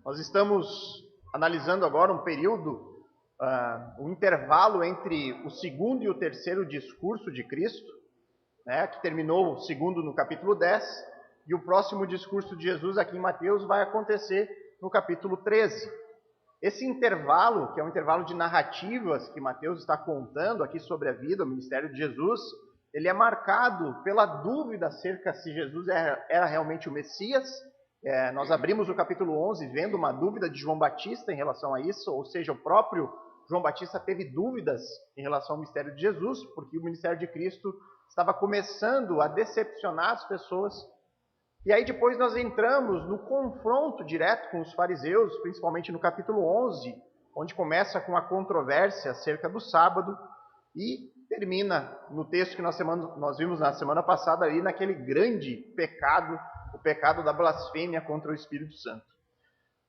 Nós estamos analisando agora um período, um intervalo entre o segundo e o terceiro discurso de Cristo, né, que terminou o segundo no capítulo 10, e o próximo discurso de Jesus aqui em Mateus vai acontecer no capítulo 13. Esse intervalo, que é um intervalo de narrativas que Mateus está contando aqui sobre a vida, o ministério de Jesus, ele é marcado pela dúvida acerca se Jesus era realmente o Messias. Nós abrimos o capítulo 11 vendo uma dúvida de João Batista em relação a isso, ou seja, o próprio João Batista teve dúvidas em relação ao ministério de Jesus, porque o ministério de Cristo estava começando a decepcionar as pessoas. E aí depois nós entramos no confronto direto com os fariseus, principalmente no capítulo 11, onde começa com a controvérsia acerca do sábado e termina no texto que nós vimos na semana passada ali, naquele grande pecado, o pecado da blasfêmia contra o Espírito Santo.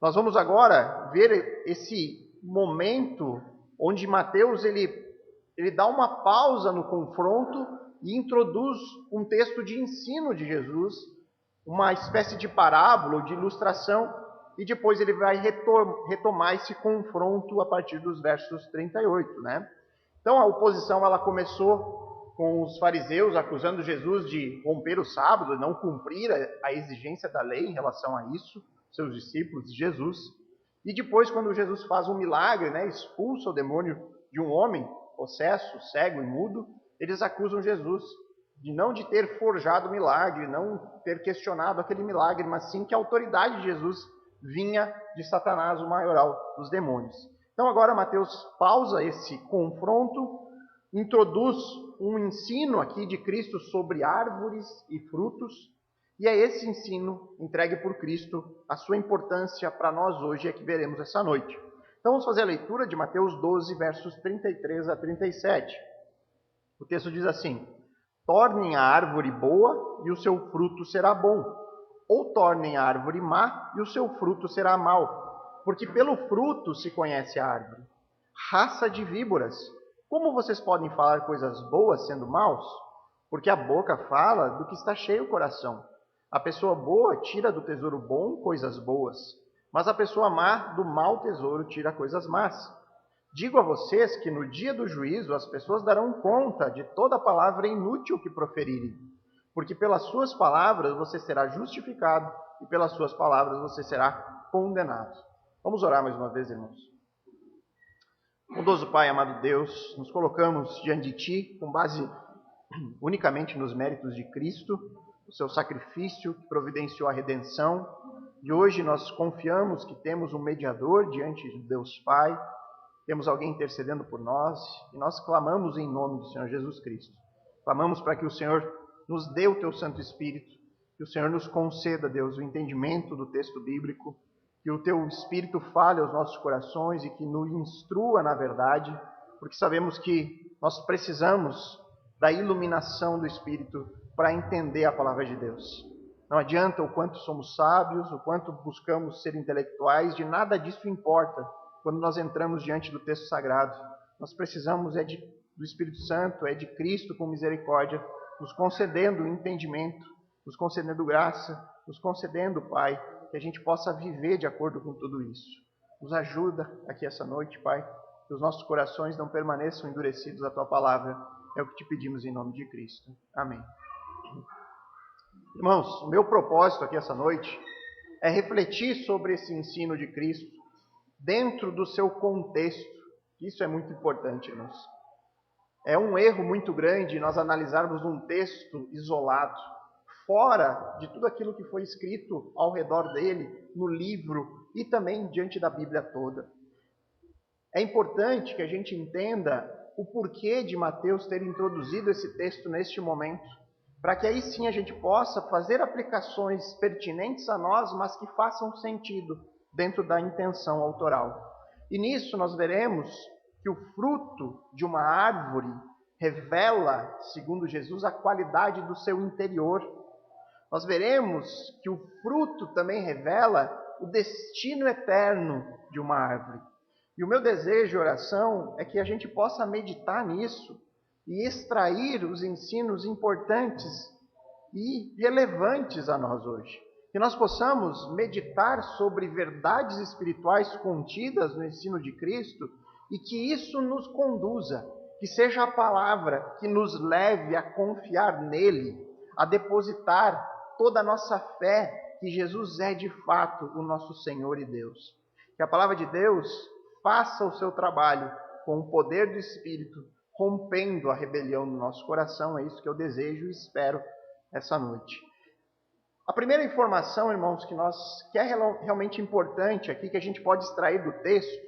Nós vamos agora ver esse momento onde Mateus ele dá uma pausa no confronto e introduz um texto de ensino de Jesus, uma espécie de parábola ou de ilustração, e depois ele vai retomar esse confronto a partir dos versos 38, né? Então a oposição ela começou com os fariseus acusando Jesus de romper o sábado, não cumprir a exigência da lei em relação a isso, seus discípulos de Jesus. E depois, quando Jesus faz um milagre, né, expulsa o demônio de um homem possesso, cego e mudo, eles acusam Jesus de ter forjado o milagre, não ter questionado aquele milagre, mas sim que a autoridade de Jesus vinha de Satanás, o maioral dos demônios. Então agora Mateus pausa esse confronto, introduz um ensino aqui de Cristo sobre árvores e frutos, e é esse ensino entregue por Cristo, a sua importância para nós hoje é que veremos essa noite. Então vamos fazer a leitura de Mateus 12, versos 33 a 37. O texto diz assim: tornem a árvore boa e o seu fruto será bom, ou tornem a árvore má e o seu fruto será mau, porque pelo fruto se conhece a árvore. Raça de víboras, como vocês podem falar coisas boas sendo maus? Porque a boca fala do que está cheio o coração. A pessoa boa tira do tesouro bom coisas boas, mas a pessoa má do mau tesouro tira coisas más. Digo a vocês que no dia do juízo as pessoas darão conta de toda palavra inútil que proferirem, porque pelas suas palavras você será justificado e pelas suas palavras você será condenado. Vamos orar mais uma vez, irmãos. Bondoso Pai, amado Deus, nos colocamos diante de Ti com base unicamente nos méritos de Cristo, o seu sacrifício que providenciou a redenção, e hoje nós confiamos que temos um mediador diante de Deus Pai, temos alguém intercedendo por nós, e nós clamamos em nome do Senhor Jesus Cristo. Clamamos para que o Senhor nos dê o Teu Santo Espírito, que o Senhor nos conceda, Deus, o entendimento do texto bíblico, que o Teu Espírito fale aos nossos corações e que nos instrua na verdade, porque sabemos que nós precisamos da iluminação do Espírito para entender a palavra de Deus. Não adianta o quanto somos sábios, o quanto buscamos ser intelectuais, de nada disso importa quando nós entramos diante do texto sagrado. Nós precisamos do Espírito Santo, de Cristo com misericórdia, nos concedendo entendimento, nos concedendo graça, nos concedendo, Pai, que a gente possa viver de acordo com tudo isso. Nos ajuda aqui essa noite, Pai, que os nossos corações não permaneçam endurecidos à Tua palavra. É o que te pedimos em nome de Cristo. Amém. Irmãos, o meu propósito aqui essa noite é refletir sobre esse ensino de Cristo dentro do seu contexto. Isso é muito importante, irmãos. É um erro muito grande nós analisarmos um texto isolado, fora de tudo aquilo que foi escrito ao redor dele, no livro e também diante da Bíblia toda. É importante que a gente entenda o porquê de Mateus ter introduzido esse texto neste momento, para que aí sim a gente possa fazer aplicações pertinentes a nós, mas que façam sentido dentro da intenção autoral. E nisso nós veremos que o fruto de uma árvore revela, segundo Jesus, a qualidade do seu interior. Nós veremos que o fruto também revela o destino eterno de uma árvore. E o meu desejo e oração é que a gente possa meditar nisso e extrair os ensinos importantes e relevantes a nós hoje. que nós possamos meditar sobre verdades espirituais contidas no ensino de Cristo e que isso nos conduza, que seja a palavra que nos leve a confiar nele, a depositar toda a nossa fé que Jesus é de fato o nosso Senhor e Deus. Que a palavra de Deus faça o seu trabalho com o poder do Espírito, rompendo a rebelião no nosso coração. É isso que eu desejo e espero essa noite. A primeira informação, irmãos, que é realmente importante aqui, que a gente pode extrair do texto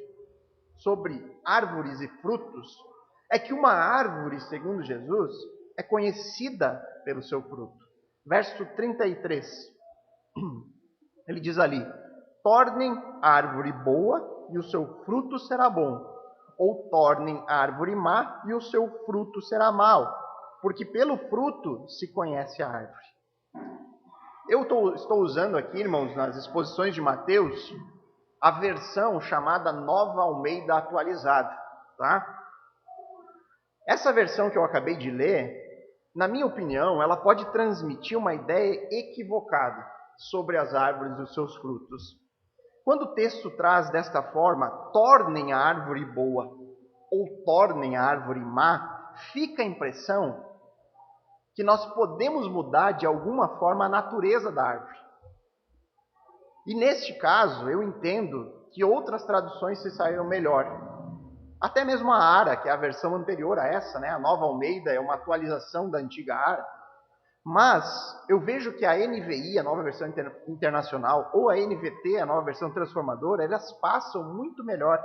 sobre árvores e frutos, é que uma árvore, segundo Jesus, é conhecida pelo seu fruto. Verso 33, ele diz ali: tornem a árvore boa e o seu fruto será bom, ou tornem a árvore má e o seu fruto será mau, porque pelo fruto se conhece a árvore. Eu estou usando aqui, irmãos, nas exposições de Mateus, a versão chamada Nova Almeida Atualizada, tá? Essa versão que eu acabei de ler, na minha opinião, ela pode transmitir uma ideia equivocada sobre as árvores e os seus frutos. Quando o texto traz desta forma, tornem a árvore boa ou tornem a árvore má, fica a impressão que nós podemos mudar de alguma forma a natureza da árvore. E neste caso, eu entendo que outras traduções se saíram melhor. Até mesmo a ARA, que é a versão anterior a essa, né? A Nova Almeida é uma atualização da antiga ARA. Mas eu vejo que a NVI, a Nova Versão Internacional, ou a NVT, a Nova Versão Transformadora, elas passam muito melhor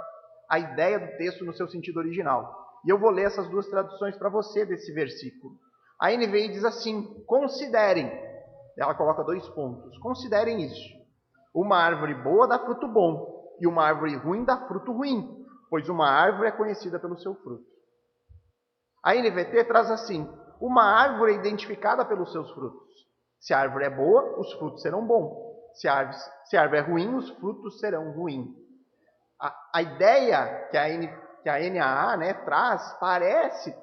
a ideia do texto no seu sentido original. E eu vou ler essas duas traduções para você desse versículo. A NVI diz assim: considerem, ela coloca 2 pontos, considerem isso. Uma árvore boa dá fruto bom, e uma árvore ruim dá fruto ruim, pois uma árvore é conhecida pelo seu fruto. A NVT traz assim: uma árvore é identificada pelos seus frutos. Se a árvore é boa, os frutos serão bons. Se a árvore é ruim, os frutos serão ruins. A ideia que a NAA, né, traz,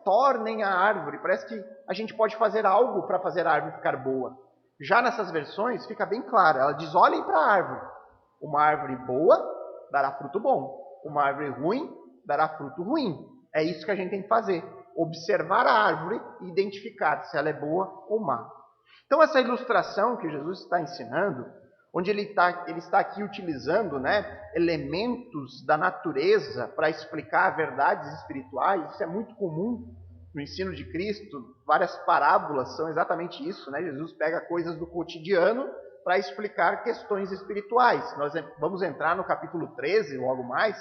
tornem a árvore. Parece que a gente pode fazer algo para fazer a árvore ficar boa. Já nessas versões fica bem claro. Ela diz: olhem para a árvore. Uma árvore boa dará fruto bom. Uma árvore ruim dará fruto ruim. É isso que a gente tem que fazer. Observar a árvore e identificar se ela é boa ou má. Então essa ilustração que Jesus está ensinando, onde ele está aqui utilizando, né, elementos da natureza para explicar verdades espirituais, isso é muito comum no ensino de Cristo. Várias parábolas são exatamente isso, né? Jesus pega coisas do cotidiano para explicar questões espirituais. Nós vamos entrar no capítulo 13, logo mais,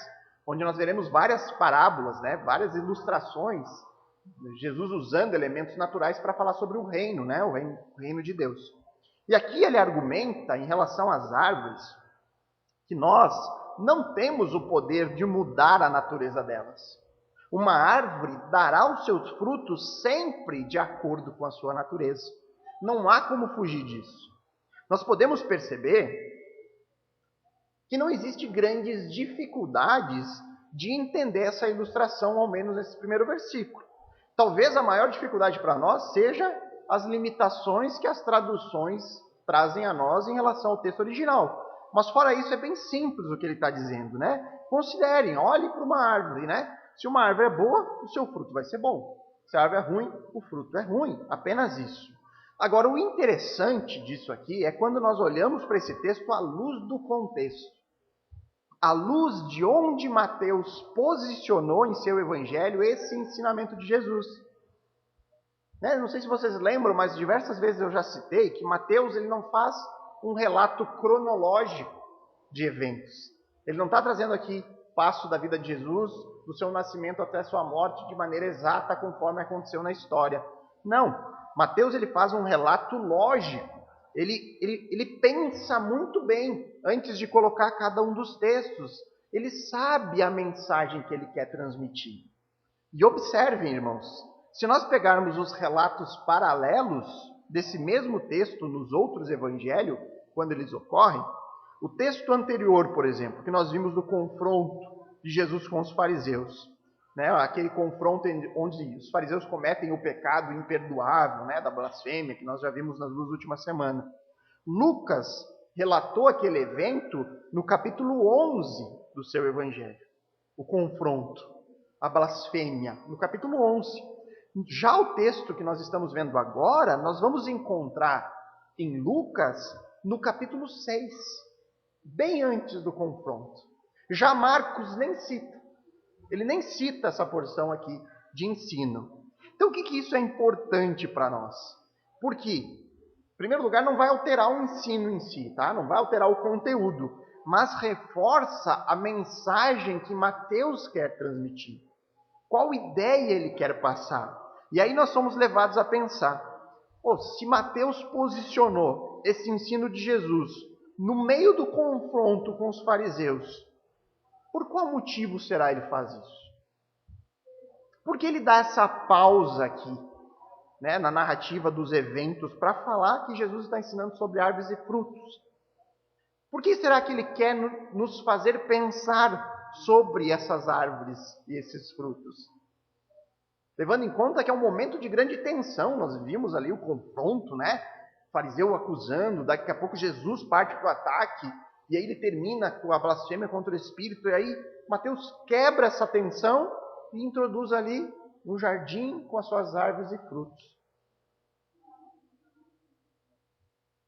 onde nós veremos várias parábolas, né, várias ilustrações, Jesus usando elementos naturais para falar sobre o reino, né, o reino de Deus. E aqui ele argumenta, em relação às árvores, que nós não temos o poder de mudar a natureza delas. Uma árvore dará os seus frutos sempre de acordo com a sua natureza. Não há como fugir disso. Nós podemos perceber que não existe grandes dificuldades de entender essa ilustração, ao menos nesse primeiro versículo. Talvez a maior dificuldade para nós seja as limitações que as traduções trazem a nós em relação ao texto original. Mas fora isso, é bem simples o que ele está dizendo, né? Considerem, olhem para uma árvore, né? Se uma árvore é boa, o seu fruto vai ser bom. Se a árvore é ruim, o fruto é ruim. Apenas isso. Agora, o interessante disso aqui é quando nós olhamos para esse texto à luz do contexto. À luz de onde Mateus posicionou em seu evangelho esse ensinamento de Jesus. Não sei se vocês lembram, mas diversas vezes eu já citei que Mateus ele não faz um relato cronológico de eventos. Ele não está trazendo aqui passo da vida de Jesus, do seu nascimento até sua morte, de maneira exata, conforme aconteceu na história. Não. Mateus ele faz um relato lógico. Ele pensa muito bem antes de colocar cada um dos textos. Ele sabe a mensagem que ele quer transmitir. E observem, irmãos, se nós pegarmos os relatos paralelos desse mesmo texto nos outros evangelhos, quando eles ocorrem, o texto anterior, por exemplo, que nós vimos do confronto de Jesus com os fariseus, né, aquele confronto onde os fariseus cometem o pecado imperdoável, né, da blasfêmia, que nós já vimos nas 2 últimas semanas. Lucas relatou aquele evento no capítulo 11 do seu evangelho. O confronto, a blasfêmia, no capítulo 11. Já o texto que nós estamos vendo agora, nós vamos encontrar em Lucas no capítulo 6, bem antes do confronto. Já Marcos nem cita. Ele nem cita essa porção aqui de ensino. Então, o que isso é importante para nós? Porque, em primeiro lugar, não vai alterar o ensino em si, tá? Não vai alterar o conteúdo, mas reforça a mensagem que Mateus quer transmitir. Qual ideia ele quer passar? E aí nós somos levados a pensar, se Mateus posicionou esse ensino de Jesus no meio do confronto com os fariseus, por qual motivo será ele faz isso? Por que ele dá essa pausa aqui, né, na narrativa dos eventos, para falar que Jesus está ensinando sobre árvores e frutos? Por que será que ele quer nos fazer pensar sobre essas árvores e esses frutos? Levando em conta que é um momento de grande tensão, nós vimos ali o confronto, né? O fariseu acusando, daqui a pouco Jesus parte para o ataque, e aí ele termina com a blasfêmia contra o Espírito, e aí Mateus quebra essa tensão e introduz ali um jardim com as suas árvores e frutos.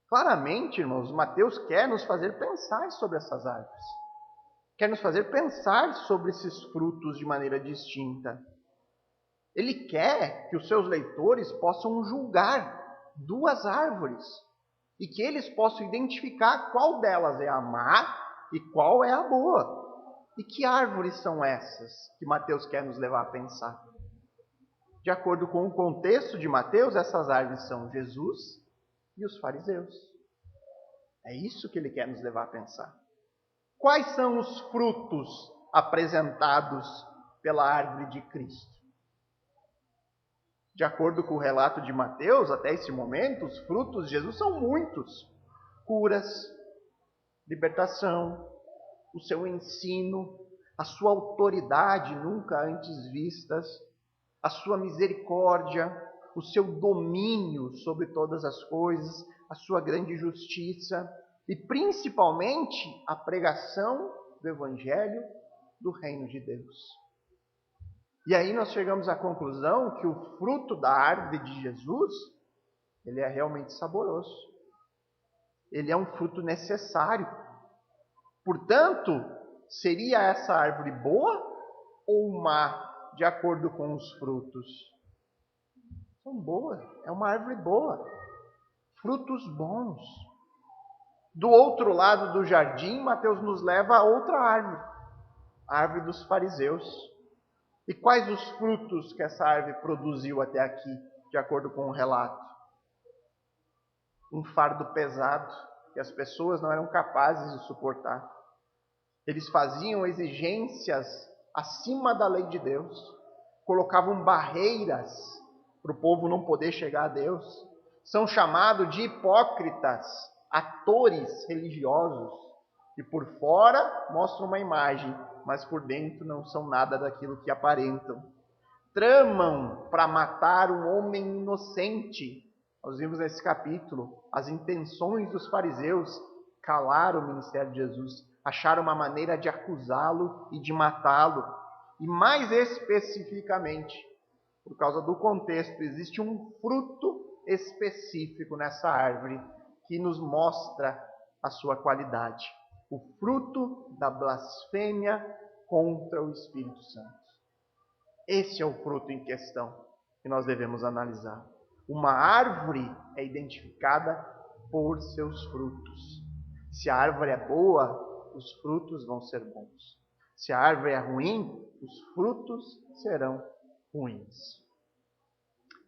Claramente, irmãos, Mateus quer nos fazer pensar sobre essas árvores. Quer nos fazer pensar sobre esses frutos de maneira distinta. Ele quer que os seus leitores possam julgar duas árvores e que eles possam identificar qual delas é a má e qual é a boa. E que árvores são essas que Mateus quer nos levar a pensar? De acordo com o contexto de Mateus, essas árvores são Jesus e os fariseus. É isso que ele quer nos levar a pensar. Quais são os frutos apresentados pela árvore de Cristo? De acordo com o relato de Mateus, até esse momento, os frutos de Jesus são muitos. Curas, libertação, o seu ensino, a sua autoridade nunca antes vistas, a sua misericórdia, o seu domínio sobre todas as coisas, a sua grande justiça e principalmente a pregação do Evangelho do Reino de Deus. E aí nós chegamos à conclusão que o fruto da árvore de Jesus, ele é realmente saboroso. Ele é um fruto necessário. Portanto, seria essa árvore boa ou má, de acordo com os frutos? São boas, é uma árvore boa. Frutos bons. Do outro lado do jardim, Mateus nos leva a outra árvore, a árvore dos fariseus. E quais os frutos que essa árvore produziu até aqui, de acordo com o relato? Um fardo pesado, que as pessoas não eram capazes de suportar. Eles faziam exigências acima da lei de Deus, colocavam barreiras para o povo não poder chegar a Deus. São chamados de hipócritas, atores religiosos, e por fora mostram uma imagem, mas por dentro não são nada daquilo que aparentam. Tramam para matar um homem inocente. Nós vimos nesse capítulo as intenções dos fariseus calaram o ministério de Jesus, acharam uma maneira de acusá-lo e de matá-lo. E mais especificamente, por causa do contexto, existe um fruto específico nessa árvore que nos mostra a sua qualidade. O fruto da blasfêmia contra o Espírito Santo. Esse é o fruto em questão que nós devemos analisar. Uma árvore é identificada por seus frutos. Se a árvore é boa, os frutos vão ser bons. Se a árvore é ruim, os frutos serão ruins.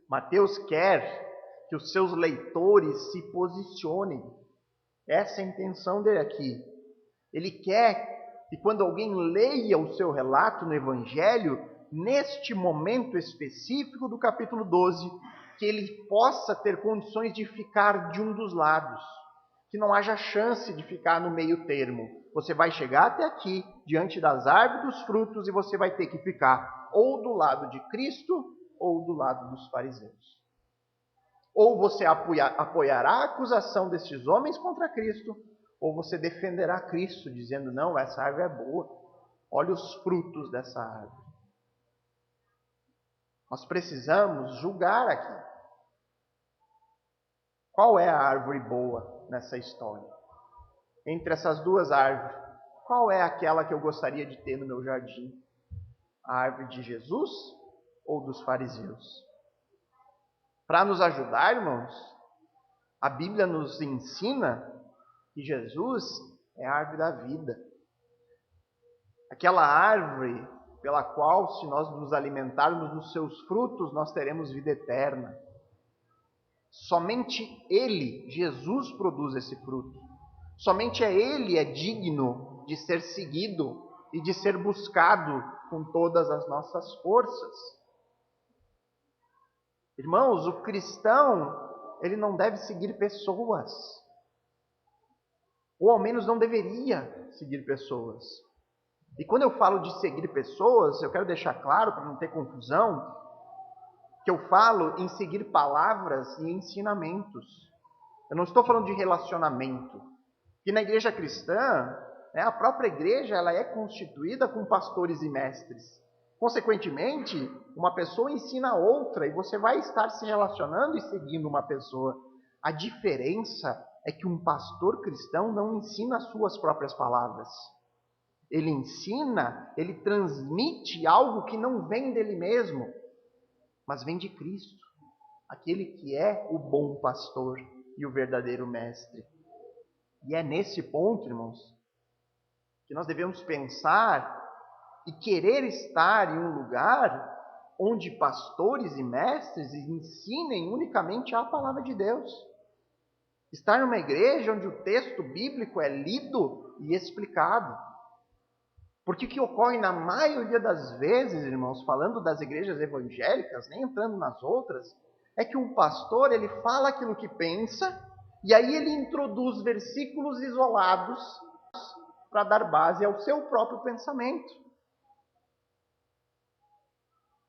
Mateus quer que os seus leitores se posicionem. Essa é a intenção dele aqui. Ele quer que quando alguém leia o seu relato no Evangelho, neste momento específico do capítulo 12, que ele possa ter condições de ficar de um dos lados. Que não haja chance de ficar no meio termo. Você vai chegar até aqui, diante das árvores dos frutos, e você vai ter que ficar ou do lado de Cristo ou do lado dos fariseus. Ou você apoiará a acusação destes homens contra Cristo, Ou você defenderá Cristo, dizendo, não, essa árvore é boa. Olha os frutos dessa árvore. Nós precisamos julgar aqui. Qual é a árvore boa nessa história? Entre essas duas árvores, qual é aquela que eu gostaria de ter no meu jardim? A árvore de Jesus ou dos fariseus? Para nos ajudar, irmãos, a Bíblia nos ensina que Jesus é a árvore da vida. Aquela árvore pela qual, se nós nos alimentarmos dos seus frutos, nós teremos vida eterna. Somente Ele, Jesus, produz esse fruto. Somente Ele é digno de ser seguido e de ser buscado com todas as nossas forças. Irmãos, o cristão, ele não deve seguir pessoas. Ou ao menos não deveria seguir pessoas. E quando eu falo de seguir pessoas, eu quero deixar claro, para não ter confusão, que eu falo em seguir palavras e ensinamentos. Eu não estou falando de relacionamento. Que na igreja cristã, a própria igreja ela é constituída com pastores e mestres. Consequentemente, uma pessoa ensina a outra e você vai estar se relacionando e seguindo uma pessoa. A diferença é que um pastor cristão não ensina as suas próprias palavras. Ele ensina, ele transmite algo que não vem dele mesmo, mas vem de Cristo, aquele que é o bom pastor e o verdadeiro mestre. E é nesse ponto, irmãos, que nós devemos pensar e querer estar em um lugar onde pastores e mestres ensinem unicamente a palavra de Deus. Estar numa igreja onde o texto bíblico é lido e explicado. Porque o que ocorre na maioria das vezes, irmãos, falando das igrejas evangélicas, nem entrando nas outras, é que um pastor, ele fala aquilo que pensa, e aí ele introduz versículos isolados para dar base ao seu próprio pensamento.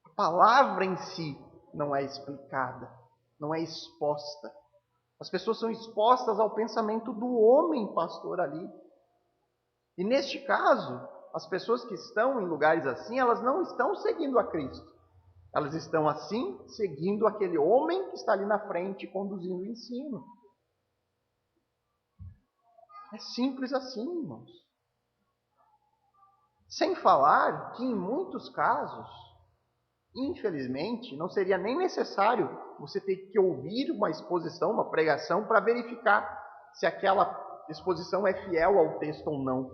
A palavra em si não é explicada, não é exposta. As pessoas são expostas ao pensamento do homem pastor ali. E neste caso, as pessoas que estão em lugares assim, elas não estão seguindo a Cristo. Elas estão assim, seguindo aquele homem que está ali na frente, conduzindo o ensino. É simples assim, irmãos. Sem falar que em muitos casos, infelizmente, não seria nem necessário você ter que ouvir uma exposição, uma pregação, para verificar se aquela exposição é fiel ao texto ou não.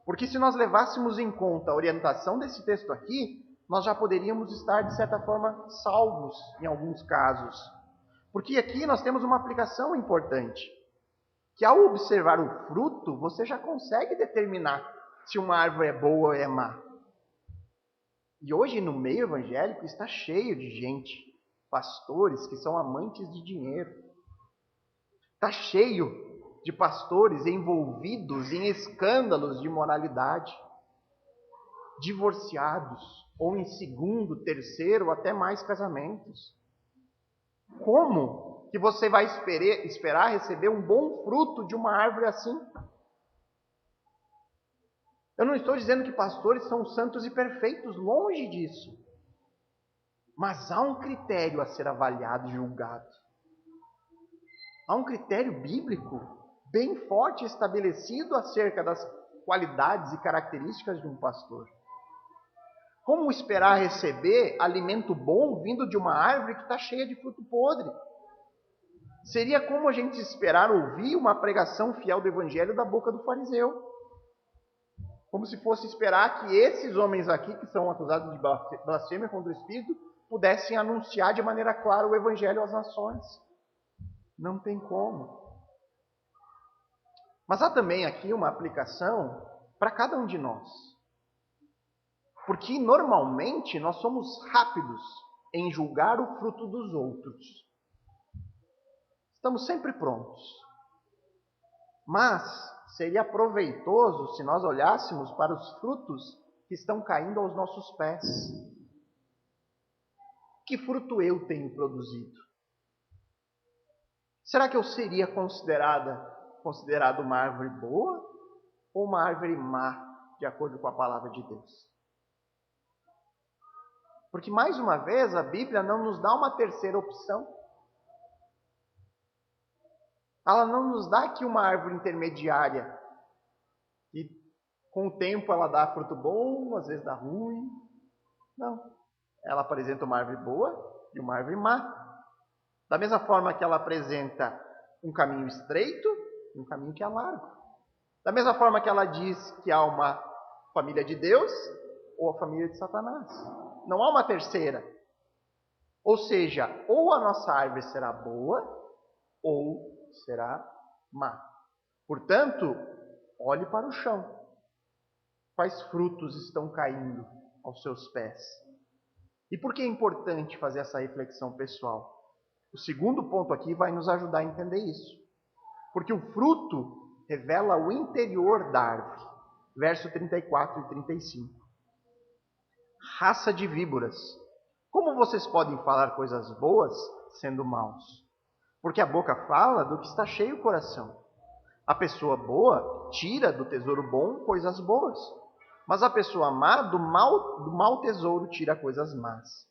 Porque se nós levássemos em conta a orientação desse texto aqui, nós já poderíamos estar, de certa forma, salvos em alguns casos. Porque aqui nós temos uma aplicação importante, que ao observar o fruto, você já consegue determinar se uma árvore é boa ou é má. E hoje no meio evangélico está cheio de gente, pastores que são amantes de dinheiro. Está cheio de pastores envolvidos em escândalos de moralidade, divorciados, ou em segundo, terceiro, ou até mais casamentos. Como que você vai esperar receber um bom fruto de uma árvore assim? Eu não estou dizendo que pastores são santos e perfeitos, longe disso. Mas há um critério a ser avaliado e julgado. Há um critério bíblico bem forte estabelecido acerca das qualidades e características de um pastor. Como esperar receber alimento bom vindo de uma árvore que está cheia de fruto podre? Seria como a gente esperar ouvir uma pregação fiel do evangelho da boca do fariseu. Como se fosse esperar que esses homens aqui, que são acusados de blasfêmia contra o Espírito, pudessem anunciar de maneira clara o evangelho às nações. Não tem como. Mas há também aqui uma aplicação para cada um de nós. Porque normalmente nós somos rápidos em julgar o fruto dos outros. Estamos sempre prontos. Mas seria proveitoso se nós olhássemos para os frutos que estão caindo aos nossos pés. Que fruto eu tenho produzido? Será que eu seria considerada considerado uma árvore boa ou uma árvore má, de acordo com a palavra de Deus? Porque, mais uma vez, a Bíblia não nos dá uma terceira opção. Ela não nos dá aqui uma árvore intermediária. E com o tempo ela dá fruto bom, às vezes dá ruim. Não. Ela apresenta uma árvore boa e uma árvore má. Da mesma forma que ela apresenta um caminho estreito e um caminho que é largo. Da mesma forma que ela diz que há uma família de Deus ou a família de Satanás. Não há uma terceira. Ou seja, ou a nossa árvore será boa ou será má. Portanto, olhe para o chão. Quais frutos estão caindo aos seus pés? E por que é importante fazer essa reflexão pessoal? O segundo ponto aqui vai nos ajudar a entender isso. Porque o fruto revela o interior da árvore. Verso 34 e 35. Raça de víboras, como vocês podem falar coisas boas sendo maus? Porque a boca fala do que está cheio o coração. A pessoa boa tira do tesouro bom coisas boas, mas a pessoa má do mau tesouro tira coisas más.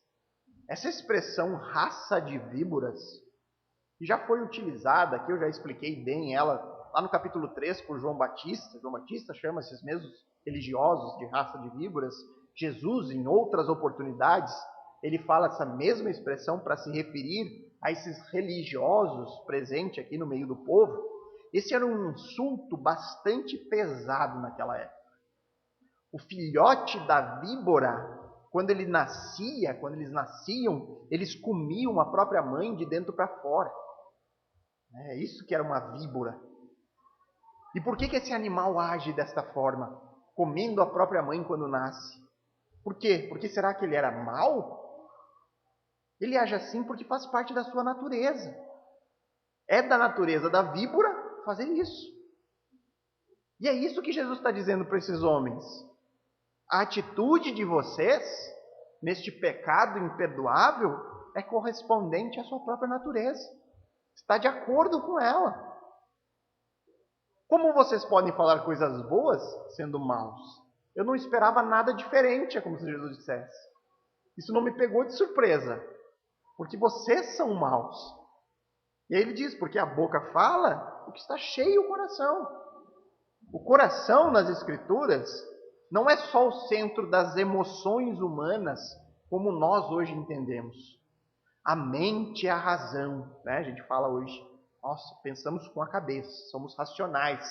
Essa expressão raça de víboras já foi utilizada, aqui eu já expliquei bem ela, lá no capítulo 3 por João Batista. João Batista chama esses mesmos religiosos de raça de víboras. Jesus, em outras oportunidades, ele fala essa mesma expressão para se referir a esses religiosos presentes aqui no meio do povo. Esse era um insulto bastante pesado naquela época. O filhote da víbora, quando eles nasciam, eles comiam a própria mãe de dentro para fora. É isso que era uma víbora. E por que esse animal age desta forma, comendo a própria mãe quando nasce? Por quê? Porque será que ele era mau? Ele age assim porque faz parte da sua natureza. É da natureza da víbora fazer isso. E é isso que Jesus está dizendo para esses homens. A atitude de vocês, neste pecado imperdoável, é correspondente à sua própria natureza. Está de acordo com ela. Como vocês podem falar coisas boas sendo maus? Eu não esperava nada diferente, é como se Jesus dissesse. Isso não me pegou de surpresa, porque vocês são maus. E aí ele diz, porque a boca fala o que está cheio o coração. O coração nas Escrituras não é só o centro das emoções humanas, como nós hoje entendemos. A mente é a razão, né? A gente fala hoje, nossa, pensamos com a cabeça, somos racionais.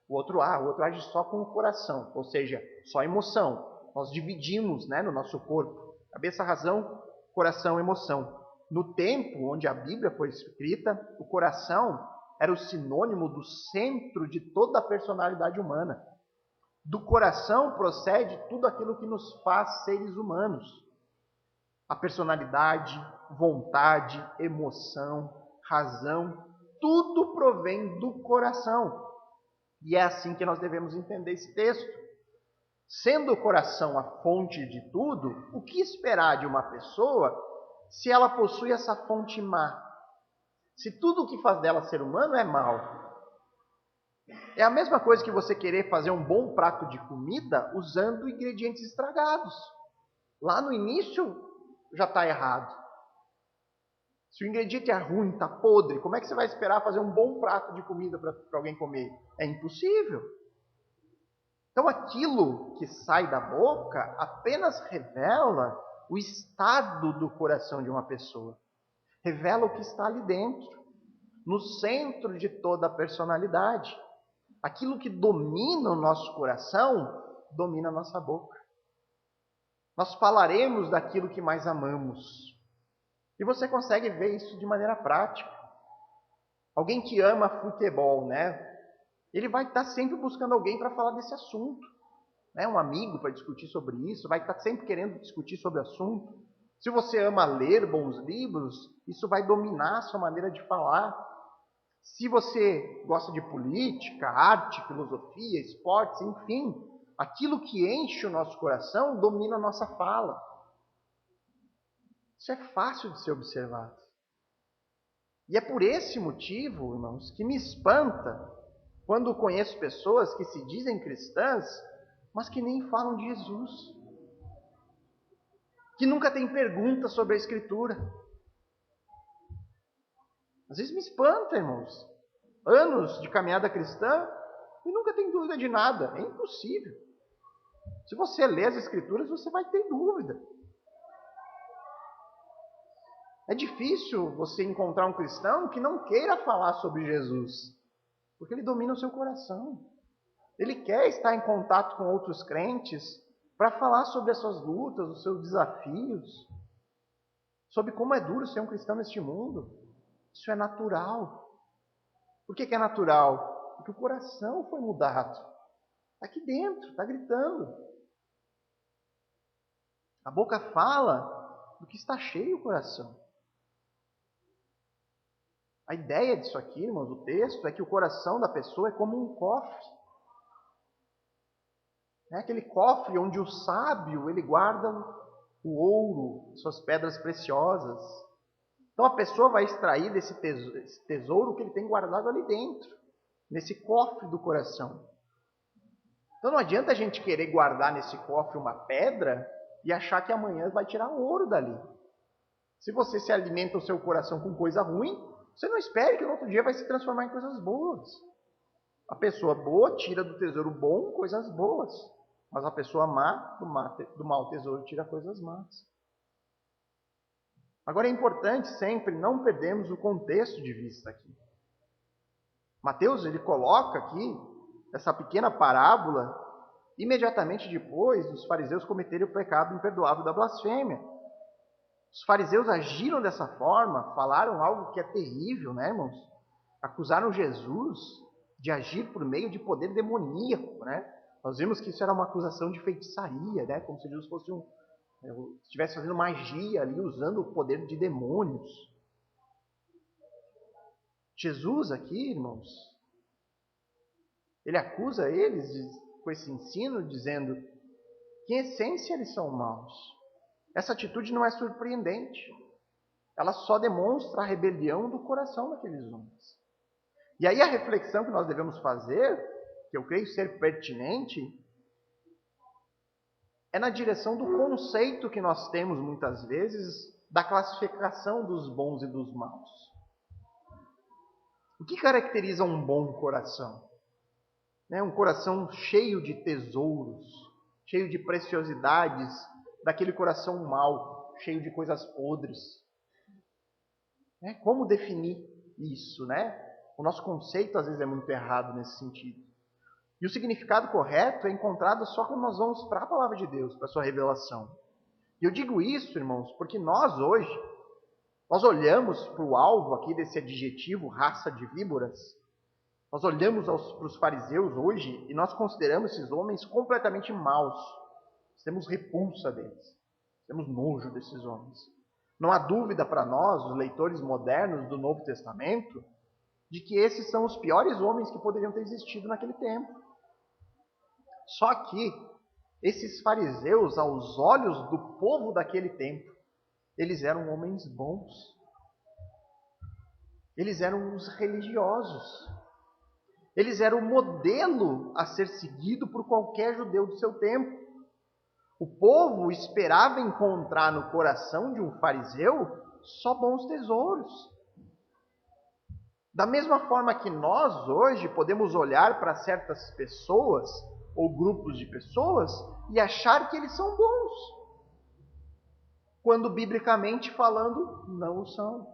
O outro age só com o coração, ou seja, só emoção. Nós dividimos, né, no nosso corpo, cabeça, razão, coração, emoção. No tempo onde a Bíblia foi escrita, o coração era o sinônimo do centro de toda a personalidade humana. Do coração procede tudo aquilo que nos faz seres humanos. A personalidade, vontade, emoção, razão, tudo provém do coração. E é assim que nós devemos entender esse texto. Sendo o coração a fonte de tudo, o que esperar de uma pessoa se ela possui essa fonte má? Se tudo o que faz dela ser humano é mal. É a mesma coisa que você querer fazer um bom prato de comida usando ingredientes estragados. Lá no início já está errado. Se o ingrediente é ruim, está podre, como é que você vai esperar fazer um bom prato de comida para alguém comer? É impossível. Então aquilo que sai da boca apenas revela o estado do coração de uma pessoa. Revela o que está ali dentro, no centro de toda a personalidade. Aquilo que domina o nosso coração, domina a nossa boca. Nós falaremos daquilo que mais amamos. E você consegue ver isso de maneira prática. Alguém que ama futebol, né? Ele vai estar sempre buscando alguém para falar desse assunto. Né? Um amigo para discutir sobre isso, vai estar sempre querendo discutir sobre o assunto. Se você ama ler bons livros, isso vai dominar a sua maneira de falar. Se você gosta de política, arte, filosofia, esportes, enfim, aquilo que enche o nosso coração domina a nossa fala. Isso é fácil de ser observado. E é por esse motivo, irmãos, que me espanta quando conheço pessoas que se dizem cristãs, mas que nem falam de Jesus, que nunca têm perguntas sobre a Escritura. Às vezes me espanta, irmãos. Anos de caminhada cristã e nunca tem dúvida de nada. É impossível. Se você lê as Escrituras, você vai ter dúvida. É difícil você encontrar um cristão que não queira falar sobre Jesus, porque ele domina o seu coração. Ele quer estar em contato com outros crentes para falar sobre as suas lutas, os seus desafios, sobre como é duro ser um cristão neste mundo. Isso é natural. Por que é natural? Porque o coração foi mudado. Está aqui dentro, está gritando. A boca fala do que está cheio o coração. A ideia disso aqui, irmãos, do texto, é que o coração da pessoa é como um cofre. É aquele cofre onde o sábio ele guarda o ouro, suas pedras preciosas. Então a pessoa vai extrair desse tesouro que ele tem guardado ali dentro, nesse cofre do coração. Então não adianta a gente querer guardar nesse cofre uma pedra e achar que amanhã vai tirar ouro dali. Se você se alimenta o seu coração com coisa ruim, você não espere que no outro dia vai se transformar em coisas boas. A pessoa boa tira do tesouro bom coisas boas, mas a pessoa má, do mau tesouro, tira coisas más. Agora é importante sempre não perdermos o contexto de vista aqui. Mateus ele coloca aqui essa pequena parábola imediatamente depois dos fariseus cometerem o pecado imperdoável da blasfêmia. Os fariseus agiram dessa forma, falaram algo que é terrível, né, irmãos? Acusaram Jesus de agir por meio de poder demoníaco, né? Nós vimos que isso era uma acusação de feitiçaria, né? Como se Jesus fosse estivesse fazendo magia ali, usando o poder de demônios. Jesus aqui, irmãos, ele acusa eles com esse ensino, dizendo que em essência eles são maus. Essa atitude não é surpreendente. Ela só demonstra a rebelião do coração daqueles homens. E aí a reflexão que nós devemos fazer, que eu creio ser pertinente, é na direção do conceito que nós temos muitas vezes da classificação dos bons e dos maus. O que caracteriza um bom coração? Um coração cheio de tesouros, cheio de preciosidades, daquele coração mau, cheio de coisas podres. Como definir isso, né? O nosso conceito às vezes é muito errado nesse sentido. E o significado correto é encontrado só quando nós vamos para a palavra de Deus, para a sua revelação. E eu digo isso, irmãos, porque nós hoje, nós olhamos para o alvo aqui desse adjetivo, raça de víboras, nós olhamos para os fariseus hoje e nós consideramos esses homens completamente maus. Nós temos repulsa deles, temos nojo desses homens. Não há dúvida para nós, os leitores modernos do Novo Testamento, de que esses são os piores homens que poderiam ter existido naquele tempo. Só que esses fariseus, aos olhos do povo daquele tempo, eles eram homens bons. Eles eram os religiosos. Eles eram o modelo a ser seguido por qualquer judeu do seu tempo. O povo esperava encontrar no coração de um fariseu só bons tesouros. Da mesma forma que nós hoje podemos olhar para certas pessoas ou grupos de pessoas e achar que eles são bons, quando biblicamente falando não o são.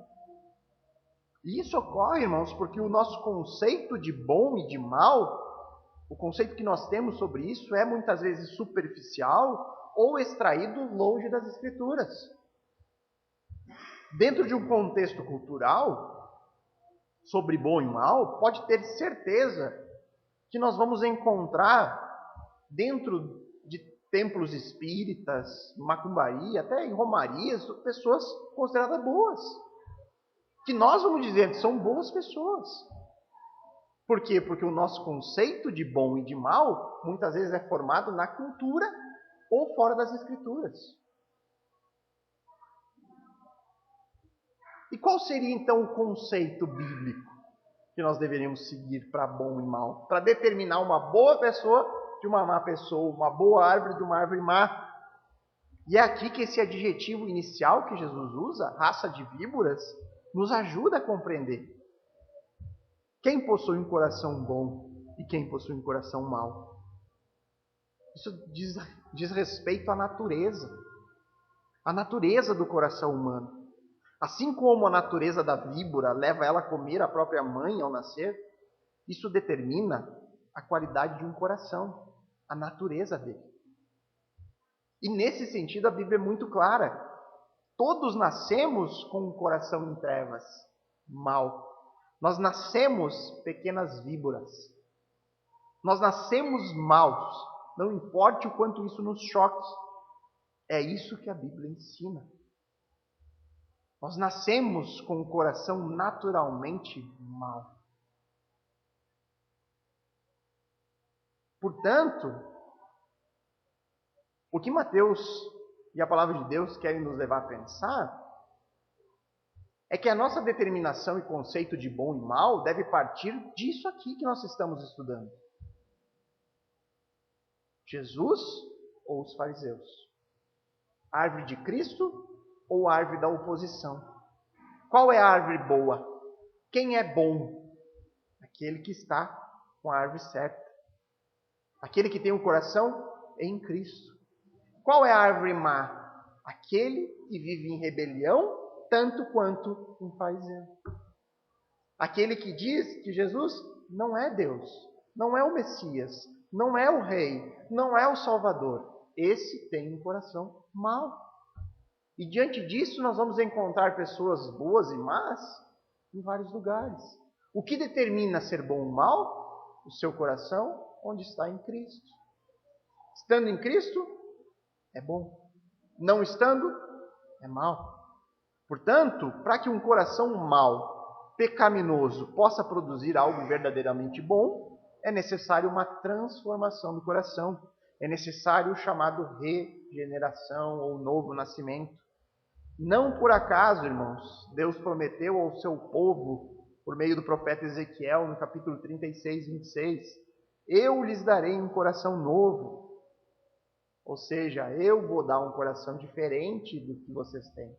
E isso ocorre, irmãos, porque o nosso conceito de bom e de mal, o conceito que nós temos sobre isso é muitas vezes superficial ou extraído longe das Escrituras. Dentro de um contexto cultural, sobre bom e mal, pode ter certeza que nós vamos encontrar dentro de templos espíritas, macumbaria, até em romarias, pessoas consideradas boas. Que nós vamos dizer que são boas pessoas. Por quê? Porque o nosso conceito de bom e de mal, muitas vezes é formado na cultura ou fora das Escrituras. E qual seria então o conceito bíblico? que nós deveríamos seguir para bom e mal, para determinar uma boa pessoa de uma má pessoa, uma boa árvore de uma árvore má. E é aqui que esse adjetivo inicial que Jesus usa, raça de víboras, nos ajuda a compreender. Quem possui um coração bom e quem possui um coração mau? Isso diz respeito à natureza do coração humano. Assim como a natureza da víbora leva ela a comer a própria mãe ao nascer, isso determina a qualidade de um coração, a natureza dele. E nesse sentido a Bíblia é muito clara. Todos nascemos com um coração em trevas, mau. Nós nascemos pequenas víboras. Nós nascemos maus, não importa o quanto isso nos choque. É isso que a Bíblia ensina. Nós nascemos com o coração naturalmente mau. Portanto, o que Mateus e a palavra de Deus querem nos levar a pensar é que a nossa determinação e conceito de bom e mal deve partir disso aqui que nós estamos estudando. Jesus ou os fariseus? Árvore de Cristo ou árvore da oposição? Qual é a árvore boa? Quem é bom? Aquele que está com a árvore certa. Aquele que tem um coração em Cristo. Qual é a árvore má? Aquele que vive em rebelião, tanto quanto um fariseu. Aquele que diz que Jesus não é Deus, não é o Messias, não é o Rei, não é o Salvador. Esse tem um coração mau. E diante disso nós vamos encontrar pessoas boas e más em vários lugares. O que determina ser bom ou mal? O seu coração, onde está em Cristo. Estando em Cristo, é bom. Não estando, é mal. Portanto, para que um coração mau, pecaminoso, possa produzir algo verdadeiramente bom, é necessário uma transformação do coração. É necessário o chamado regeneração ou novo nascimento. Não por acaso, irmãos, Deus prometeu ao seu povo, por meio do profeta Ezequiel, no capítulo 36, 26, eu lhes darei um coração novo. Ou seja, eu vou dar um coração diferente do que vocês têm.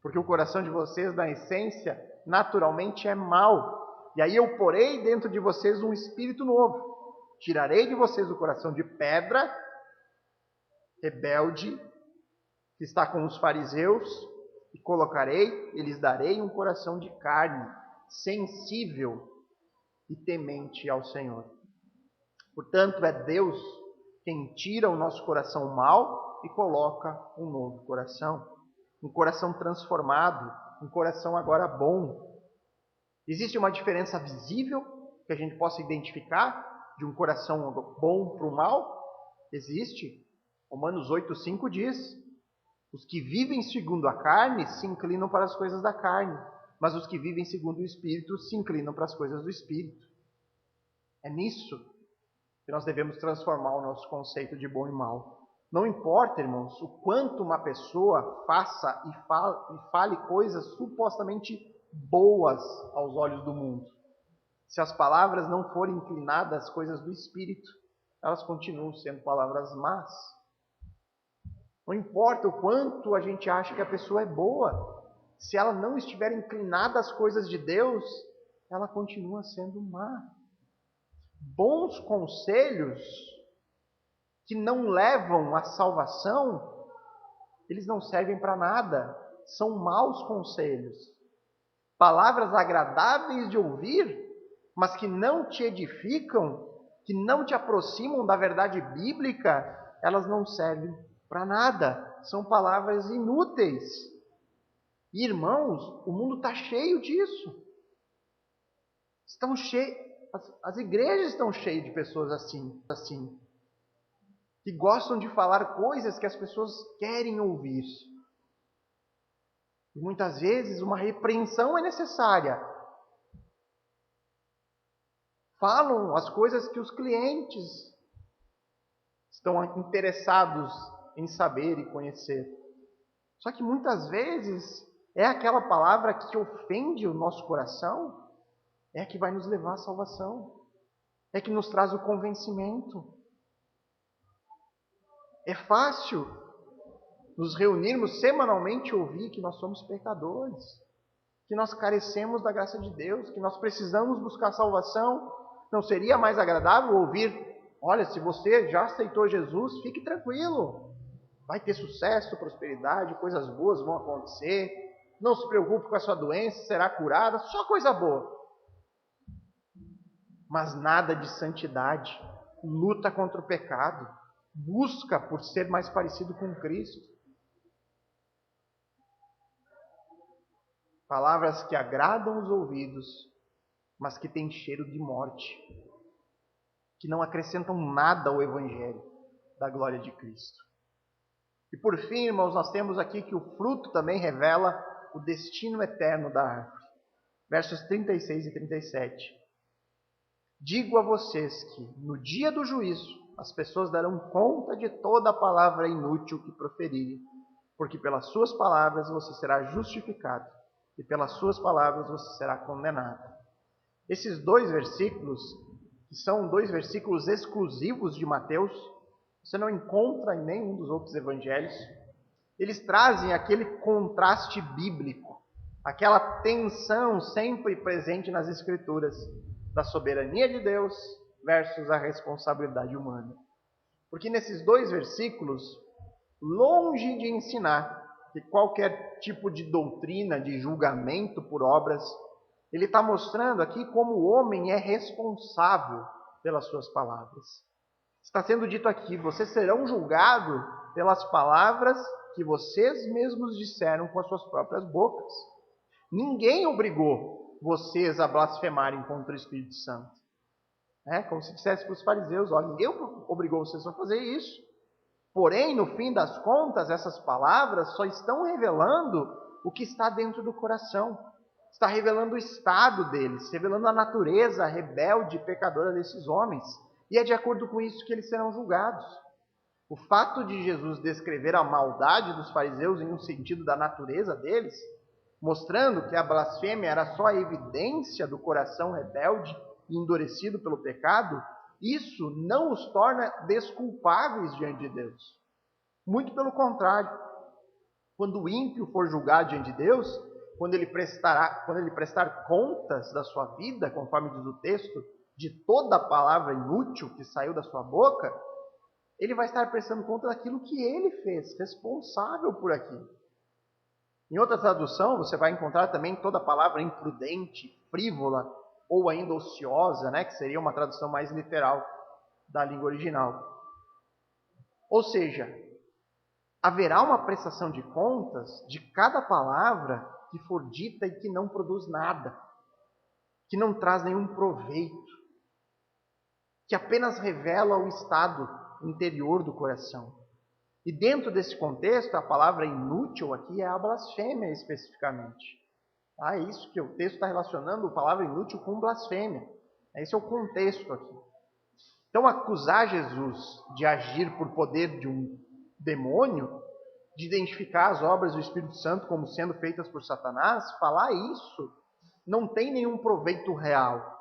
Porque o coração de vocês, na essência, naturalmente é mau. E aí eu porei dentro de vocês um espírito novo. Tirarei de vocês o coração de pedra, rebelde, que está com os fariseus, e colocarei e lhes darei um coração de carne, sensível e temente ao Senhor. Portanto, é Deus quem tira o nosso coração mau e coloca um novo coração. Um coração transformado, um coração agora bom. Existe uma diferença visível que a gente possa identificar de um coração bom para o mal? Existe. Romanos 8,5 diz: os que vivem segundo a carne se inclinam para as coisas da carne, mas os que vivem segundo o Espírito se inclinam para as coisas do Espírito. É nisso que nós devemos transformar o nosso conceito de bom e mal. Não importa, irmãos, o quanto uma pessoa faça e fale coisas supostamente boas aos olhos do mundo. Se as palavras não forem inclinadas às coisas do Espírito, elas continuam sendo palavras más. Não importa o quanto a gente acha que a pessoa é boa, se ela não estiver inclinada às coisas de Deus, ela continua sendo má. Bons conselhos que não levam à salvação, eles não servem para nada. São maus conselhos. Palavras agradáveis de ouvir, mas que não te edificam, que não te aproximam da verdade bíblica, elas não servem para nada. São palavras inúteis. E, irmãos, o mundo está cheio disso. As igrejas estão cheias de pessoas assim, que gostam de falar coisas que as pessoas querem ouvir. E muitas vezes uma repreensão é necessária. Falam as coisas que os clientes estão interessados em saber e conhecer. Só que muitas vezes é aquela palavra que ofende o nosso coração, é a que vai nos levar à salvação. É que nos traz o convencimento. É fácil nos reunirmos semanalmente e ouvir que nós somos pecadores, que nós carecemos da graça de Deus, que nós precisamos buscar salvação. Não seria mais agradável ouvir: olha, se você já aceitou Jesus, fique tranquilo, vai ter sucesso, prosperidade, coisas boas vão acontecer, não se preocupe com a sua doença, será curada, só coisa boa. Mas nada de santidade, luta contra o pecado, busca por ser mais parecido com Cristo. Palavras que agradam os ouvidos, mas que têm cheiro de morte, que não acrescentam nada ao Evangelho da glória de Cristo. E por fim, irmãos, nós temos aqui que o fruto também revela o destino eterno da árvore. Versos 36 e 37. Digo a vocês que, no dia do juízo, as pessoas darão conta de toda a palavra inútil que proferirem, porque pelas suas palavras você será justificado, e pelas suas palavras você será condenado. Esses 2 versículos, que são 2 versículos exclusivos de Mateus, você não encontra em nenhum dos outros evangelhos. Eles trazem aquele contraste bíblico, aquela tensão sempre presente nas Escrituras, da soberania de Deus versus a responsabilidade humana. Porque nesses 2 versículos, longe de ensinar que qualquer tipo de doutrina, de julgamento por obras, ele está mostrando aqui como o homem é responsável pelas suas palavras. Está sendo dito aqui: vocês serão julgados pelas palavras que vocês mesmos disseram com as suas próprias bocas. Ninguém obrigou vocês a blasfemarem contra o Espírito Santo. É como se dissesse para os fariseus: olha, ninguém obrigou vocês a fazer isso. Porém, no fim das contas, essas palavras só estão revelando o que está dentro do coração. Está revelando o estado deles, revelando a natureza rebelde e pecadora desses homens. E é de acordo com isso que eles serão julgados. O fato de Jesus descrever a maldade dos fariseus em um sentido da natureza deles, mostrando que a blasfêmia era só a evidência do coração rebelde e endurecido pelo pecado, isso não os torna desculpáveis diante de Deus. Muito pelo contrário. Quando o ímpio for julgado diante de Deus, quando ele prestar contas da sua vida, conforme diz o texto, de toda a palavra inútil que saiu da sua boca, ele vai estar prestando conta daquilo que ele fez, responsável por aquilo. Em outra tradução, você vai encontrar também toda a palavra imprudente, frívola ou ainda ociosa, que seria uma tradução mais literal da língua original. Ou seja, haverá uma prestação de contas de cada palavra que for dita e que não produz nada, que não traz nenhum proveito, que apenas revela o estado interior do coração. E dentro desse contexto, a palavra inútil aqui é a blasfêmia especificamente. É isso que o texto está relacionando, a palavra inútil com blasfêmia. Esse é o contexto aqui. Então, acusar Jesus de agir por poder de um demônio, de identificar as obras do Espírito Santo como sendo feitas por Satanás, falar isso não tem nenhum proveito real.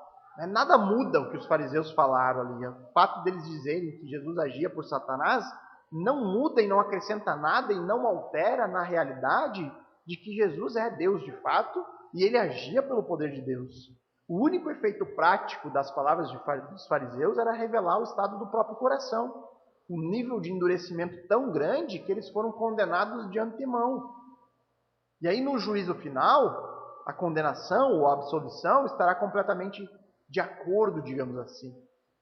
Nada muda o que os fariseus falaram ali. O fato deles dizerem que Jesus agia por Satanás não muda e não acrescenta nada e não altera na realidade de que Jesus é Deus de fato e ele agia pelo poder de Deus. O único efeito prático das palavras dos fariseus era revelar o estado do próprio coração. Um nível de endurecimento tão grande que eles foram condenados de antemão. E aí no juízo final, a condenação ou a absolvição estará completamente de acordo, digamos assim.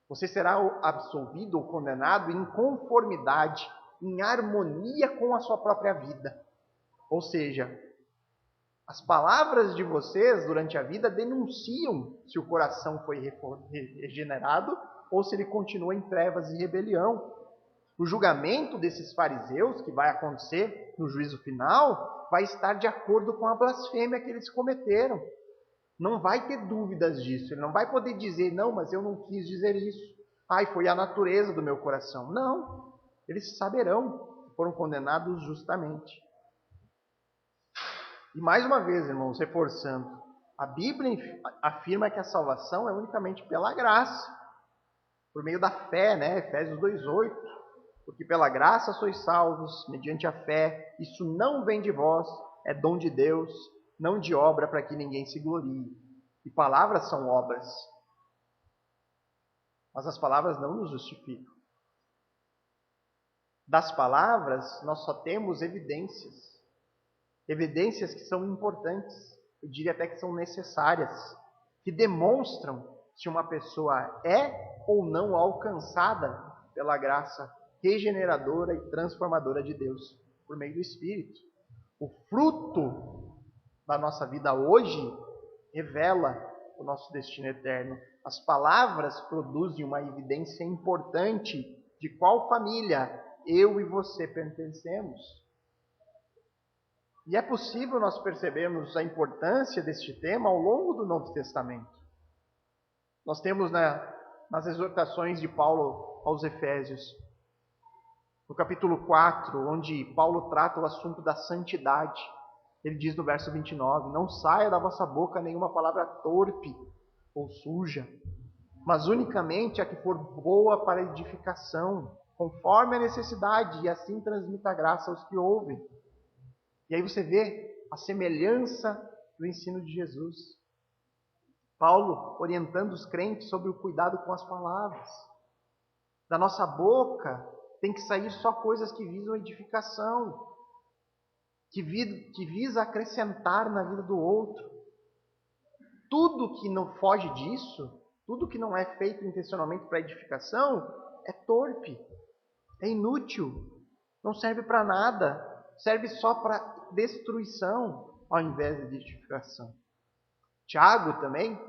Você será absolvido ou condenado em conformidade, em harmonia com a sua própria vida. Ou seja, as palavras de vocês durante a vida denunciam se o coração foi regenerado ou se ele continua em trevas e rebelião. O julgamento desses fariseus, que vai acontecer no juízo final, vai estar de acordo com a blasfêmia que eles cometeram. Não vai ter dúvidas disso. Ele não vai poder dizer: não, mas eu não quis dizer isso. Foi a natureza do meu coração. Não. Eles saberão que foram condenados justamente. E mais uma vez, irmãos, reforçando, A Bíblia afirma que a salvação é unicamente pela graça, por meio da fé, né? Efésios 2:8. Porque pela graça sois salvos, mediante a fé. Isso não vem de vós, é dom de Deus, não de obra para que ninguém se glorie. E palavras são obras. Mas as palavras não nos justificam. Das palavras, nós só temos evidências. Evidências que são importantes, eu diria até que são necessárias, que demonstram se uma pessoa é ou não alcançada pela graça regeneradora e transformadora de Deus, por meio do Espírito. O fruto da nossa vida hoje revela o nosso destino eterno. As palavras produzem uma evidência importante de qual família eu e você pertencemos. E é possível nós percebermos a importância deste tema ao longo do Novo Testamento. Nós temos nas exortações de Paulo aos Efésios, no capítulo 4, onde Paulo trata o assunto da santidade. Ele diz no verso 29, não saia da vossa boca nenhuma palavra torpe ou suja, mas unicamente a que for boa para edificação, conforme a necessidade, e assim transmita a graça aos que ouvem. E aí você vê a semelhança do ensino de Jesus. Paulo orientando os crentes sobre o cuidado com as palavras. Da nossa boca tem que sair só coisas que visam edificação, que visa acrescentar na vida do outro. Tudo que não foge disso, tudo que não é feito intencionalmente para edificação, é torpe, é inútil, não serve para nada, serve só para destruição ao invés de edificação. Tiago também,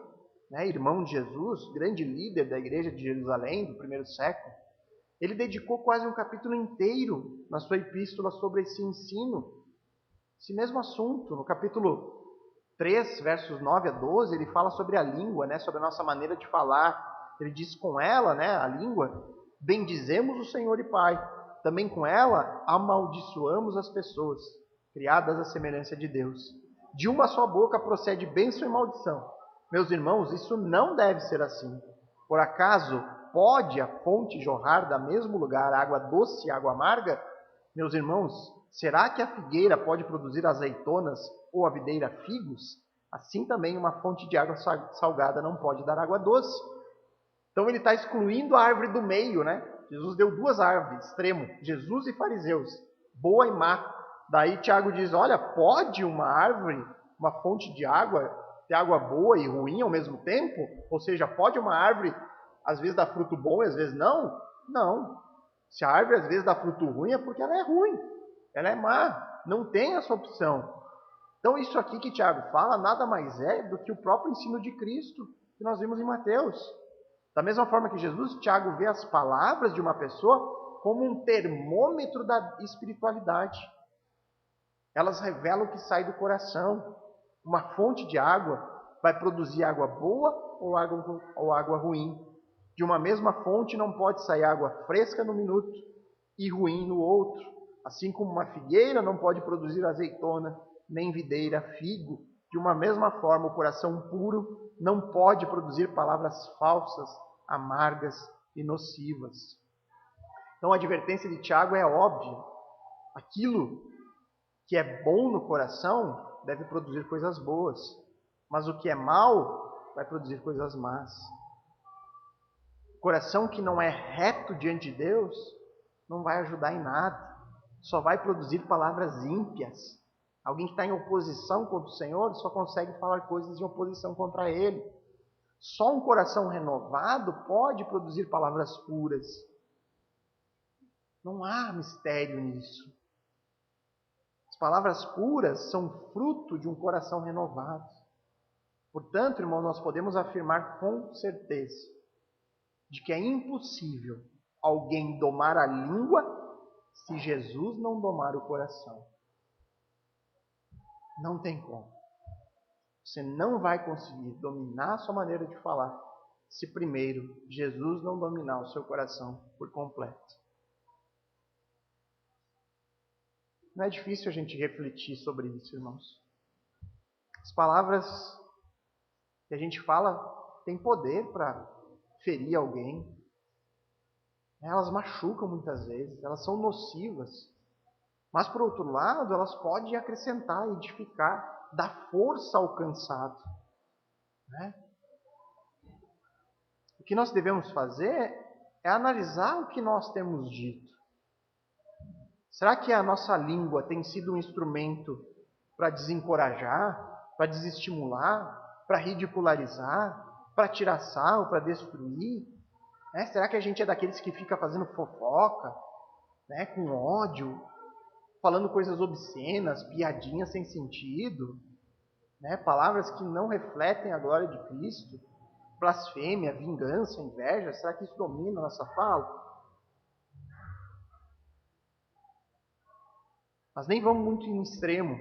irmão de Jesus, grande líder da igreja de Jerusalém do primeiro século, ele dedicou quase um capítulo inteiro na sua epístola sobre esse ensino, esse mesmo assunto. No capítulo 3, versos 9 a 12, ele fala sobre a língua, sobre a nossa maneira de falar. Ele diz com ela, a língua, bendizemos o Senhor e Pai. Também com ela amaldiçoamos as pessoas, criadas à semelhança de Deus. De uma só boca procede bênção e maldição. Meus irmãos, isso não deve ser assim. Por acaso pode a fonte jorrar da mesmo lugar água doce e água amarga? Meus irmãos, será que a figueira pode produzir azeitonas ou a videira figos? Assim também uma fonte de água salgada não pode dar água doce. Então ele está excluindo a árvore do meio, Jesus deu duas árvores, extremo, Jesus e fariseus, boa e má. Daí Tiago diz, olha, pode uma árvore, uma fonte de água, ter água boa e ruim ao mesmo tempo? Ou seja, pode uma árvore às vezes dar fruto bom e às vezes não? Não. Se a árvore às vezes dá fruto ruim é porque ela é ruim, ela é má, não tem essa opção. Então isso aqui que Tiago fala nada mais é do que o próprio ensino de Cristo que nós vimos em Mateus. Da mesma forma que Jesus, Tiago vê as palavras de uma pessoa como um termômetro da espiritualidade. Elas revelam o que sai do coração. Uma fonte de água vai produzir água boa ou água ruim. De uma mesma fonte não pode sair água fresca no minuto e ruim no outro. Assim como uma figueira não pode produzir azeitona, nem videira figo. De uma mesma forma, o coração puro não pode produzir palavras falsas, amargas e nocivas. Então a advertência de Tiago é óbvia. Aquilo que é bom no coração deve produzir coisas boas, mas o que é mal vai produzir coisas más. O coração que não é reto diante de Deus não vai ajudar em nada, só vai produzir palavras ímpias. Alguém que está em oposição contra o Senhor só consegue falar coisas em oposição contra Ele. Só um coração renovado pode produzir palavras puras. Não há mistério nisso. As palavras puras são fruto de um coração renovado. Portanto, irmão, nós podemos afirmar com certeza de que é impossível alguém domar a língua se Jesus não domar o coração. Não tem como. Você não vai conseguir dominar a sua maneira de falar se primeiro Jesus não dominar o seu coração por completo. Não é difícil a gente refletir sobre isso, irmãos. As palavras que a gente fala tem poder para ferir alguém. Elas machucam muitas vezes, elas são nocivas. Mas, por outro lado, elas podem acrescentar, edificar, dar força ao cansado. Né? O que nós devemos fazer é analisar o que nós temos dito. Será que a nossa língua tem sido um instrumento para desencorajar, para desestimular, para ridicularizar, para tirar sarro, para destruir? Será que a gente é daqueles que fica fazendo fofoca, com ódio, falando coisas obscenas, piadinhas sem sentido, palavras que não refletem a glória de Cristo, blasfêmia, vingança, inveja? Será que isso domina a nossa fala? Mas nem vamos muito em extremo.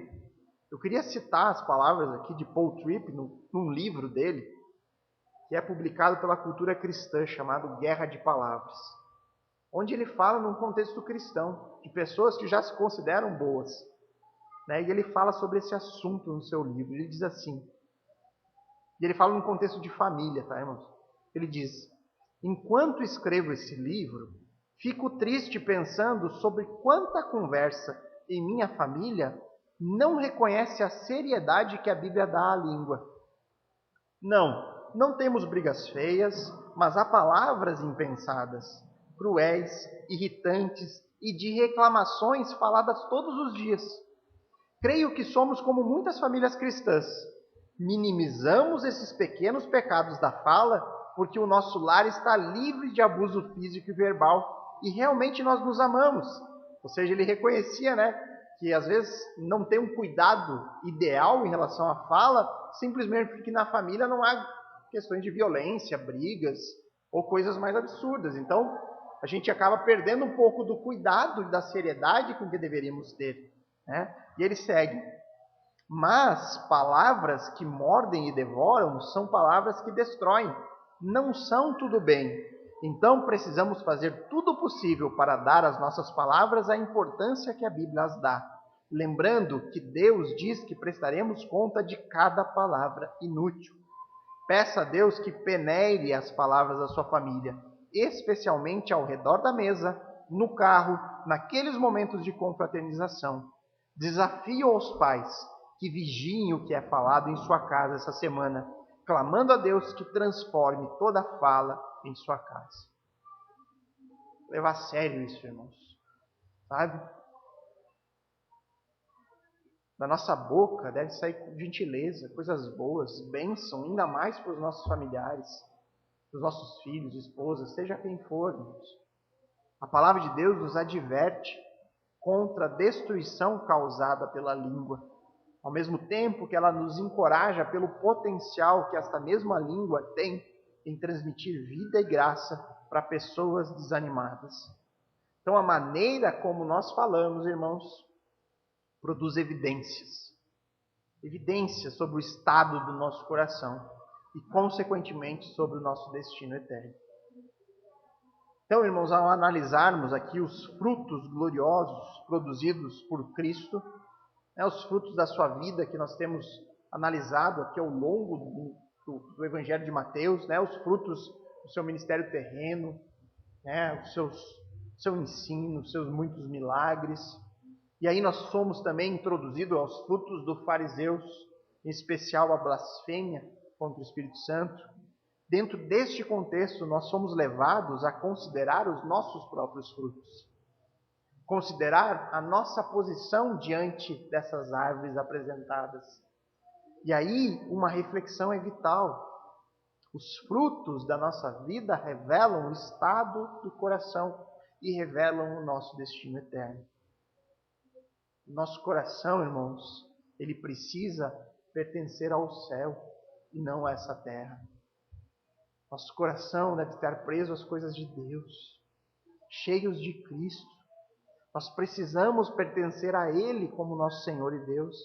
Eu queria citar as palavras aqui de Paul Tripp, num livro dele, que é publicado pela Cultura Cristã, chamado Guerra de Palavras, onde ele fala num contexto cristão, de pessoas que já se consideram boas. E ele fala sobre esse assunto no seu livro. Ele diz assim, e ele fala num contexto de família, tá, irmãos? Ele diz: enquanto escrevo esse livro, fico triste pensando sobre quanta conversa em minha família não reconhece a seriedade que a Bíblia dá à língua. Não temos brigas feias, mas há palavras impensadas, cruéis, irritantes e de reclamações faladas todos os dias. Creio que somos como muitas famílias cristãs. Minimizamos esses pequenos pecados da fala porque o nosso lar está livre de abuso físico e verbal e realmente nós nos amamos. Ou seja, ele reconhecia, que às vezes não tem um cuidado ideal em relação à fala, simplesmente porque na família não há questões de violência, brigas ou coisas mais absurdas. Então, a gente acaba perdendo um pouco do cuidado e da seriedade com que deveríamos ter. E ele segue: mas palavras que mordem e devoram são palavras que destroem, não são tudo bem. Então precisamos fazer tudo o possível para dar às nossas palavras a importância que a Bíblia as dá, lembrando que Deus diz que prestaremos conta de cada palavra inútil. Peça a Deus que peneire as palavras da sua família, especialmente ao redor da mesa, no carro, naqueles momentos de confraternização. Desafio aos pais que vigiem o que é falado em sua casa essa semana, clamando a Deus que transforme toda fala em sua casa. Levar a sério isso, irmãos. Sabe? Da nossa boca deve sair gentileza, coisas boas, bênção, ainda mais para os nossos familiares, para os nossos filhos, esposas, seja quem for, irmãos. A palavra de Deus nos adverte contra a destruição causada pela língua, ao mesmo tempo que ela nos encoraja pelo potencial que esta mesma língua tem em transmitir vida e graça para pessoas desanimadas. Então, a maneira como nós falamos, irmãos, produz evidências sobre o estado do nosso coração e, consequentemente, sobre o nosso destino eterno. Então, irmãos, ao analisarmos aqui os frutos gloriosos produzidos por Cristo, os frutos da sua vida que nós temos analisado aqui ao longo do Evangelho de Mateus, os frutos do seu ministério terreno, o seu ensino, os seus muitos milagres. E aí nós somos também introduzidos aos frutos dos fariseus, em especial a blasfêmia contra o Espírito Santo. Dentro deste contexto, nós somos levados a considerar os nossos próprios frutos. Considerar a nossa posição diante dessas árvores apresentadas. E aí, uma reflexão é vital. Os frutos da nossa vida revelam o estado do coração e revelam o nosso destino eterno. Nosso coração, irmãos, ele precisa pertencer ao céu e não a essa terra. Nosso coração deve estar preso às coisas de Deus, cheios de Cristo. Nós precisamos pertencer a Ele como nosso Senhor e Deus,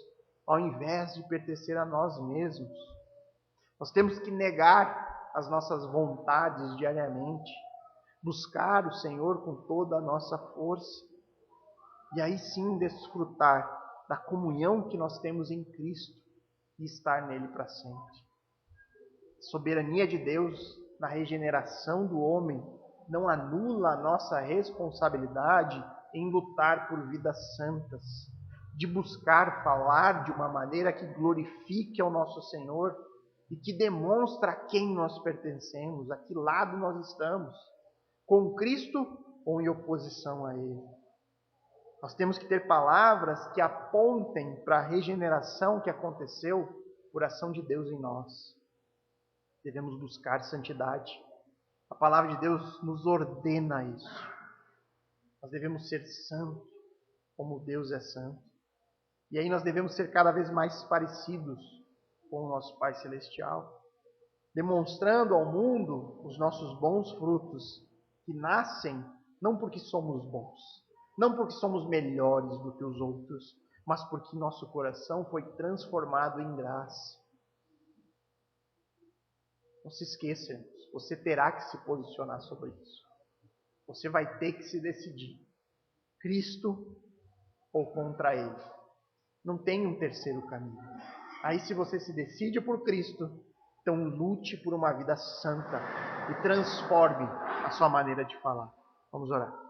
ao invés de pertencer a nós mesmos. Nós temos que negar as nossas vontades diariamente, buscar o Senhor com toda a nossa força, e aí sim desfrutar da comunhão que nós temos em Cristo e estar nele para sempre. A soberania de Deus na regeneração do homem não anula a nossa responsabilidade em lutar por vidas santas, de buscar falar de uma maneira que glorifique ao nosso Senhor e que demonstra a quem nós pertencemos, a que lado nós estamos, com Cristo ou em oposição a Ele. Nós temos que ter palavras que apontem para a regeneração que aconteceu por ação de Deus em nós. Devemos buscar santidade. A palavra de Deus nos ordena isso. Nós devemos ser santos, como Deus é santo. E aí nós devemos ser cada vez mais parecidos com o nosso Pai Celestial, demonstrando ao mundo os nossos bons frutos, que nascem não porque somos bons, não porque somos melhores do que os outros, mas porque nosso coração foi transformado em graça. Não se esqueça, você terá que se posicionar sobre isso. Você vai ter que se decidir. Cristo ou contra Ele. Não tem um terceiro caminho. Aí se você se decide por Cristo, então lute por uma vida santa e transforme a sua maneira de falar. Vamos orar.